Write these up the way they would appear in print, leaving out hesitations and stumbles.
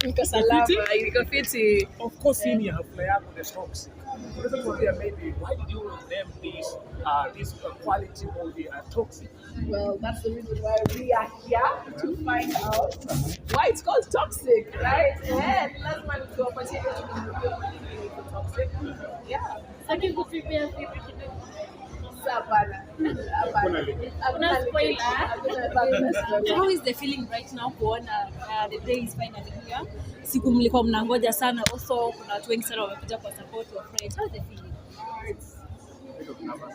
niko salama, niko fiti. Of course, in your flyer the toxic. Maybe why did you name this quality movie toxic? Well, that's the reason why we are here to find out why it's called toxic, right? And last month we opportunity to toxic. Yeah. So can you prepare How is the feeling right now kuona the day is finally here? Siku mlikuwa mnangoja sana, also kuna watu wengi sana wamekuja kwa support your friends. How is the feeling? It's a bit of nervous.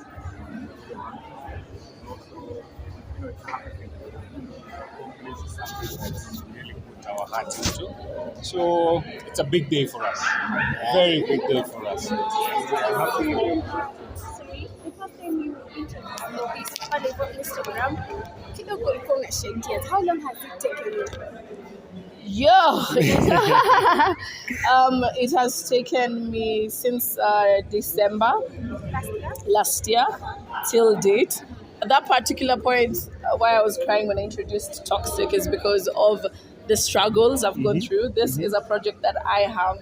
It's happening. This is something that's really put our hearts into. So it's a big day for us. Very big day for us. Instagram. How long has it taken you? It has taken me since December last year till date. At that particular point, why I was crying when I introduced Toxic is because of the struggles I've gone through. This is a project that I have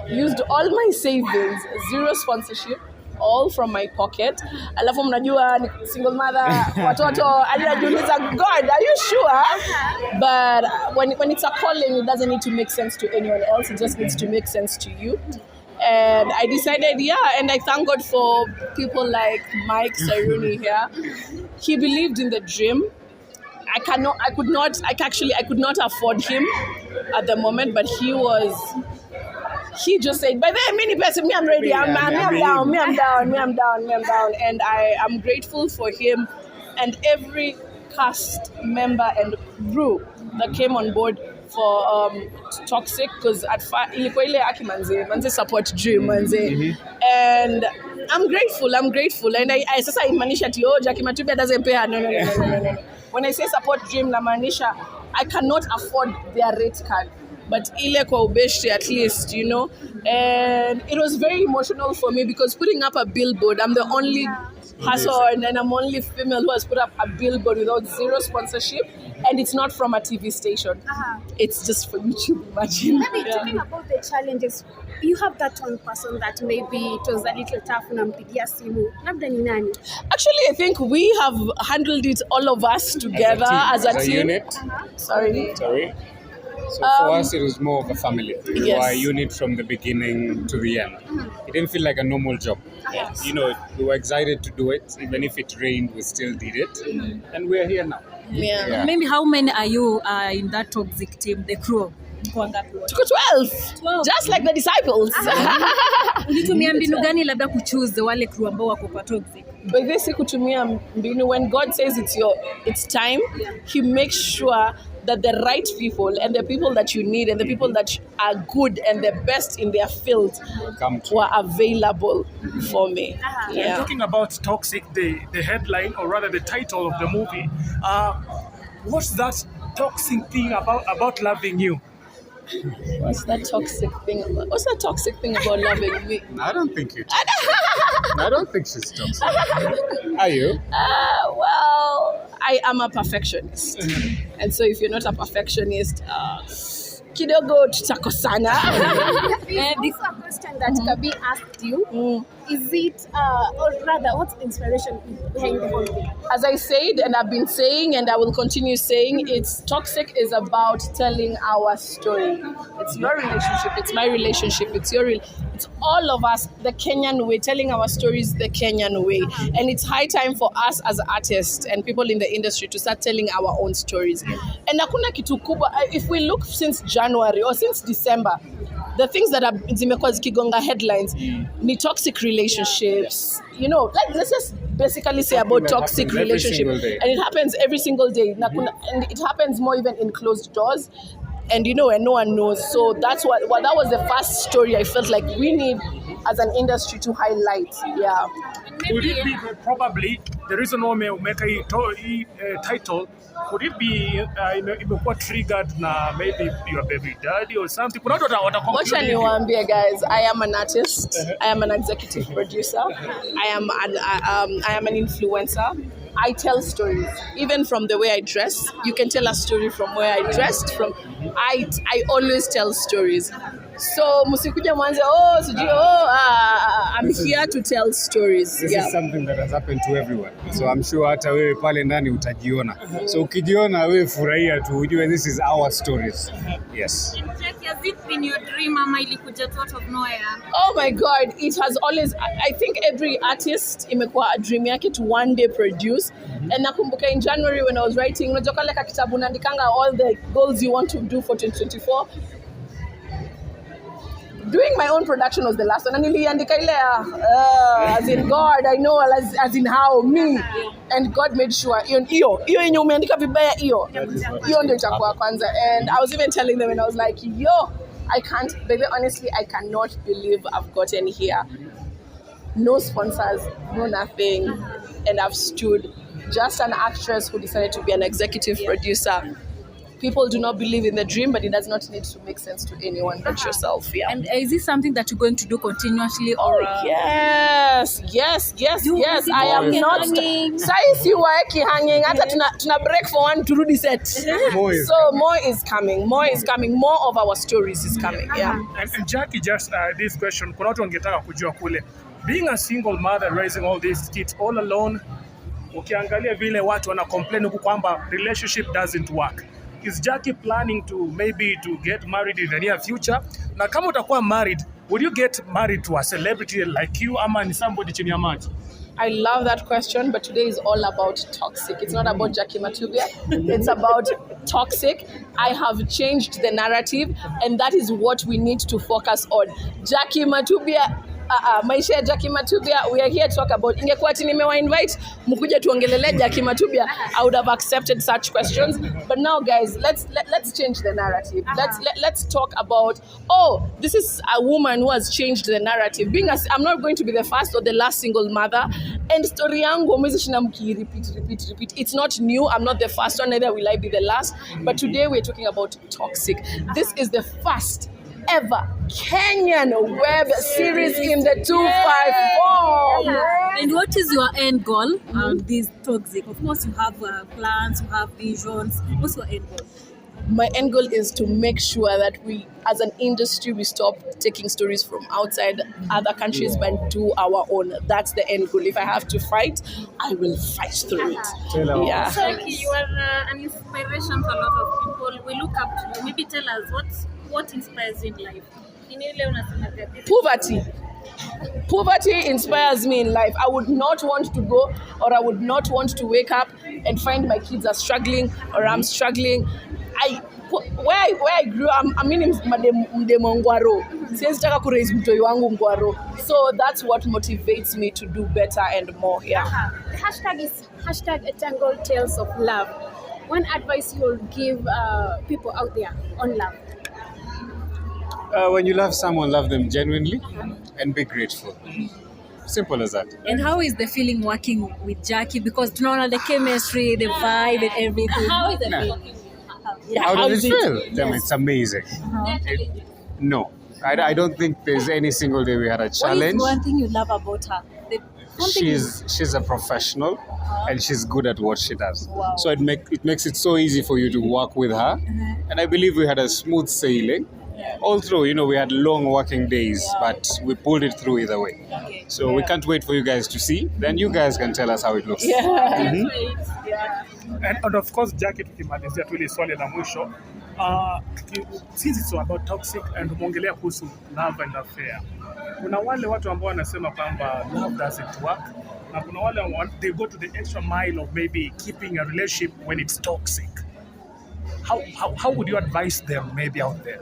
used all my savings, zero sponsorship, all from my pocket. Alafu mnajua ni single mother, watoto, anajiuliza, God, are you sure? But when it's a calling, it doesn't need to make sense to anyone else. It just needs to make sense to you. And I decided, and I thank God for people like Mike Saruni here. He believed in the dream. I could not afford him at the moment, but he just said, by the way, many person, me, I'm ready. I'm down. And I am grateful for him and every cast member and crew that came on board for Toxic, because at ilikuwa ile aki manze support dream manze. And I'm grateful and I sasa imaanisha ati Jackie Matubia doesn't pay her. No. When I say support dream na maanisha I cannot afford their rate card, but ile kwa ubeshte at least, and it was very emotional for me because putting up a billboard, I'm the only person and I'm only female who has put up a billboard without zero sponsorship, and it's not from a TV station. It's just for YouTube. Imagine. Maybe talking about the challenges, you have that one person that maybe it was a little tough unampigia simu. Labda ni nani? Actually, I think we have handled it all of us together as a team. Unit. Sorry. So for us, it was more of a family. We were a unit from the beginning to the end. It didn't feel like a normal job. Yes. We were excited to do it. Even if it rained, we still did it. And we're here now. Yeah. Maybe how many are you in that Toxic team, the crew? Tuko 12. Just like the disciples. Ulitumia mbinu gani labda kuchoose wale crew ambao wako kwa Toxic? But this kutumia mbinu, when God says it's time, He makes sure that the right people and the people that you need and the people that are good and the best in their field were available for me. And talking about Toxic, the headline, or rather the title of the movie, what's that toxic thing about loving you? What's that toxic thing about loving me? I don't think you're toxic. I don't think she's toxic. Are you? Well, I am a perfectionist. And so if you're not a perfectionist, kidogo tutakosana. This is a question that Kabi asked you. Is it, or rather, what's the inspiration behind the whole thing? As I said, and I've been saying, and I will continue saying, it's Toxic is about telling our story. It's your relationship, it's my relationship, it's all of us, the Kenyan way, telling our stories the Kenyan way. And it's high time for us as artists and people in the industry to start telling our own stories. And hakuna kitu kubwa, if we look since January or since December, the things that are zimekuwa zikigonga headlines ni toxic relationships. Let's just basically say about toxic relationship. And it happens every single day. And it happens more even in closed doors. And and no one knows. So that's that was the first story I felt like we need as an industry to highlight. Yeah. Could it be probably the reason why we make a title? Could it be imekuwa triggered na maybe your baby daddy or something? Wacha niwaambie guys, I am an artist. I am an executive producer. I am an influencer. I tell stories. Even from the way I dress, you can tell a story from where I dressed. I always tell stories. So musikuja mwanze I'm here to tell stories. This is something that has happened to everyone. So I'm sure hata wewe pale ndani utajiona. So ukijiona wewe furahia tu ujue this is our stories. Yes. And Jackie, has it been your dream ama ilikuja tu out of nowhere? Oh my God, it has always, I think every artist imekuwa a dream yake to one day produce. And nakumbuka in January when I was writing, unajua kale ka kitabu naandikanga all the goals you want to do for 2024. Doing my own production was the last one. And niliandika ile as in God, I know, as in how, me. And God made sure, iyo yenye umeandika vibaya iyo ndio itakuwa kwanza. And I was even telling them, and I was like, I can't, baby, honestly, I cannot believe I've gotten here. No sponsors, no nothing. And I've stood, just an actress who decided to be an executive producer. People do not believe in the dream, but it does not need to make sense to anyone but yourself. Yeah. And is this something that you're going to do continuously? Or Yes. I am not. Size you are hanging. Hata tuna break for one to do set. More is coming. More of our stories is coming. Yeah. And Jackie, just this question. Kuna watu wangetaka kujua kule. Being a single mother raising all these kids all alone, ukiangalia vile watu wana complain huku kwamba relationship doesn't work. Is Jackie planning to maybe to get married in the near future? Na kama utakuwa married, would you get married to a celebrity like you ama ni somebody chini ya maji? I love that question, but today is all about toxic. It's not about Jackie Matubia. It's about toxic. I have changed the narrative, and that is what we need to focus on. Jackie Matubia, maisha Jackie Matubia, we are here to talk about. Ingekuwa ati nimewa invite mkuja tuongelele Jackie Matubia, I would have accepted such questions. But now, guys, let's change the narrative. Let's talk about, this is a woman who has changed the narrative. I'm not going to be the first or the last single mother. And story yangu repeat. It's not new. I'm not the first one, neither will I be the last. But today we're talking about toxic. This is the first ever Kenyan web series in the 254. And what is your end goal on this toxic? Of course, you have plans, you have visions. What's your end goal? My end goal is to make sure that we, as an industry, we stop taking stories from outside other countries but do our own. That's the end goal. If I have to fight, I will fight through it. Yeah. Jackie, you are an inspiration to a lot of people. We look up to you. Maybe tell us what inspires you in life. Poverty inspires me in life. I would not want to go, or I would not want to wake up and find my kids are struggling or I'm struggling. Where I grew up, I'm in Mdemo Ngwaro. Siwezi taka kuraise mtoi wangu Ngwaro. So that's what motivates me to do better and more. Yeah. The hashtag is #Tangled Tales of Love. One advice you'll give people out there on love? When you love someone, love them genuinely and be grateful. Simple as that. And how is the feeling working with Jackie? Because tunaona the chemistry, the vibe and everything. How is the feeling? How does it feel? It's amazing. No, I don't think there's any single day we had a challenge. What is one thing you love about her? She's a professional and she's good at what she does. Wow. So it makes it so easy for you to work with her. And I believe we had a smooth sailing. All through, we had long working days, but we pulled it through either way. Okay. So we can't wait for you guys to see. Then you guys can tell us how it looks. And of course, Jackie, tukimalizia tu ile swali la mwisho, since it's about toxic and tumeongelea kuhusu love and affair. Kuna wale watu ambao wanasema kwamba love doesn't work, na kuna wale they go to the extra mile of maybe keeping a relationship when it's toxic. How would you advise them maybe out there?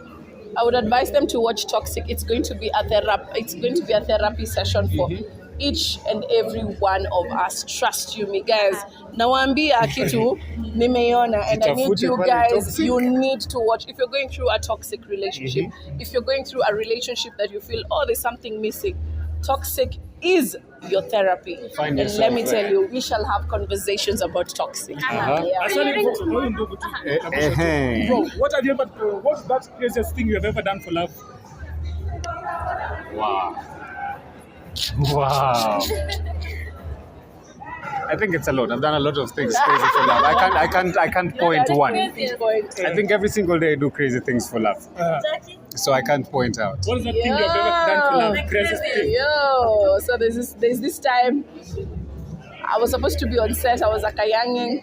I would advise them to watch Toxic. It's going to be a therapy session for each and every one of us. Trust you, me guys. Nawaambia kitu nimeiona, and I need you guys. You need to watch. If you're going through a toxic relationship, if you're going through a relationship that you feel, there's something missing, Toxic is your therapy. Find and let me yourself tell you, we shall have conversations about Toxic. Bro, what's that craziest thing you have ever done for love? Wow. I think it's a lot. I've done a lot of things crazy for love. I can't point to one. I think every single day I do crazy things for love. So I can't point out. What is the thing you've ever done for love? Craziest thing? Yo, so there's this time I was supposed to be on set. I was at Kayanging.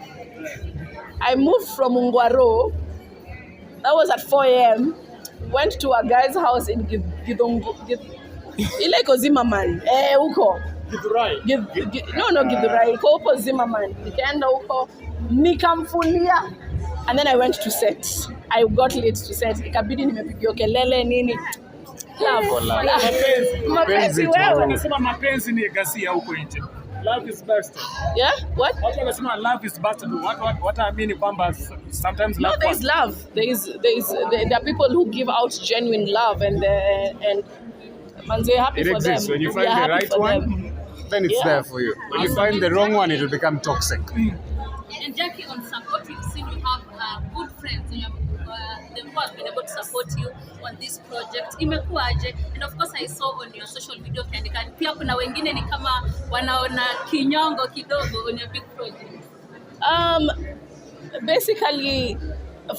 I moved from Ungwaro. That was at 4 a.m. Went to a guy's house in Gidongo. Ile iko Zimmerman. Huko. Githurai. No, Githurai. Iko huko Zimmerman. Nikaenda huko. Nikamfulia. And then I went to set. I got late to set. Ikabidi nimepigiwa kelele nini. Mapenzi wewe. Wanasema mapenzi ni ghasia huko nje. Love is best. Yeah? What? Watu wanasema love is best. What I mean kwamba sometimes love. No, there is love. There are people who give out genuine love and man's happy It for them. exists. When you find the right one, then it's there for you. When you find the wrong one, it will become toxic. And Jackie, on support, we've seen you have good friends and you have them who have been able to support you on this project. Imekuaje? And of course I saw on your social media ukiandika pia kuna wengine ni kama wanaona kinyongo kidogo on your big project. Basically,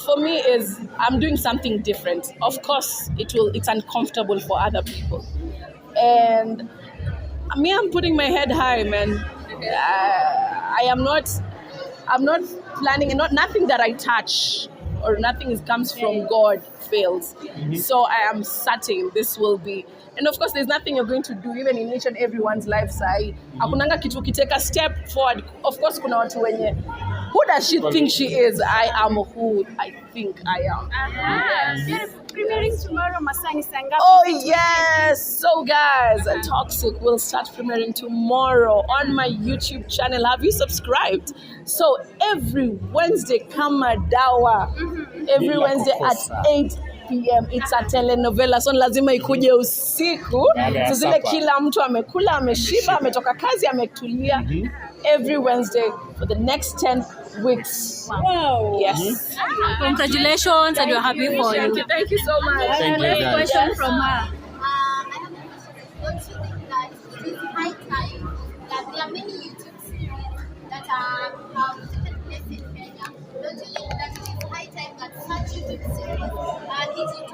for me is I'm doing something different. Of course, it's uncomfortable for other people, and me, I'm putting my head high, man. I'm not planning, and nothing that I touch or nothing comes from God fails. So I am certain this will be. And of course, there's nothing you're going to do, even in each and everyone's life. Hakunanga kitu kiteka step forward. Of course, kuna watu wenye. Who does she think she is? I am who I think I am. Premiering tomorrow, Masani Sanga. Oh yes! So guys, Toxic will start premiering tomorrow on my YouTube channel. Have you subscribed? So every Wednesday, kama dawa. Every Wednesday at 8 p.m. It's a telenovela. So lazima ikuje usiku. So zile kila mtu amekula, ameshiba, ametoka kazi, ametulia. Every Wednesday for the next 10 weeks. Wow. Yes. Congratulations and we're happy for you. Thank you so much. Thank you, guys. Question from her. Don't you think that it is high time that there are many YouTube series that have taken place in Kenya? Don't you think that it is high time that such YouTube series are digital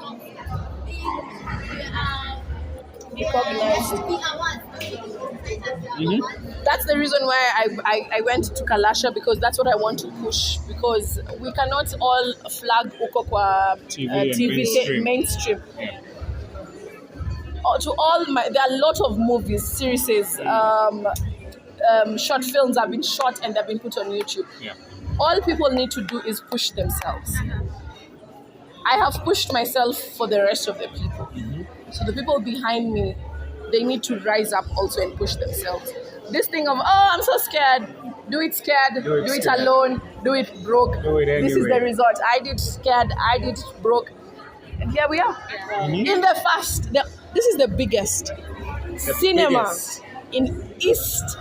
That's the reason why I went to Kalasha, because that's what I want to push, because we cannot all flag uko kwa TV mainstream. Yeah. To all there are a lot of movies, series, short films have been shot and they've been put on YouTube. Yeah. All people need to do is push themselves. I have pushed myself for the rest of the people. So the people behind me, they need to rise up also and push themselves. This thing of, oh, I'm so scared. Do it scared. Do it alone. Do it broke. Do it anyway. This is the result. I did scared. I did broke. And here we are. In the first, this is the biggest cinema in East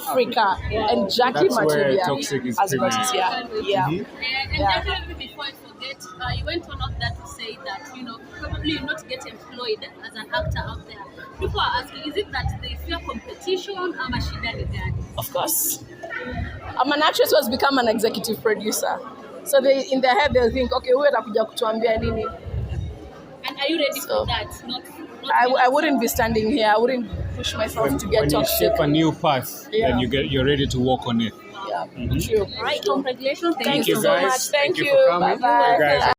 Africa. And Jackie Matubia has got it here. Yeah. And definitely before I forget, you went on up there to say that, probably you not get employed as an actor out there. People are asking, is it that they fear competition or mashida? Of course. I'm an actress who has become an executive producer. So in their head they'll think, okay, huyu atakuja kutuambia nini? And are you ready for that? I wouldn't be standing here. I wouldn't push myself to get when toxic. you shape a new path, then you're ready to walk on it. Yeah, true. All right, congratulations. Thank you so guys. much. Thank you. For coming. Bye-bye. You guys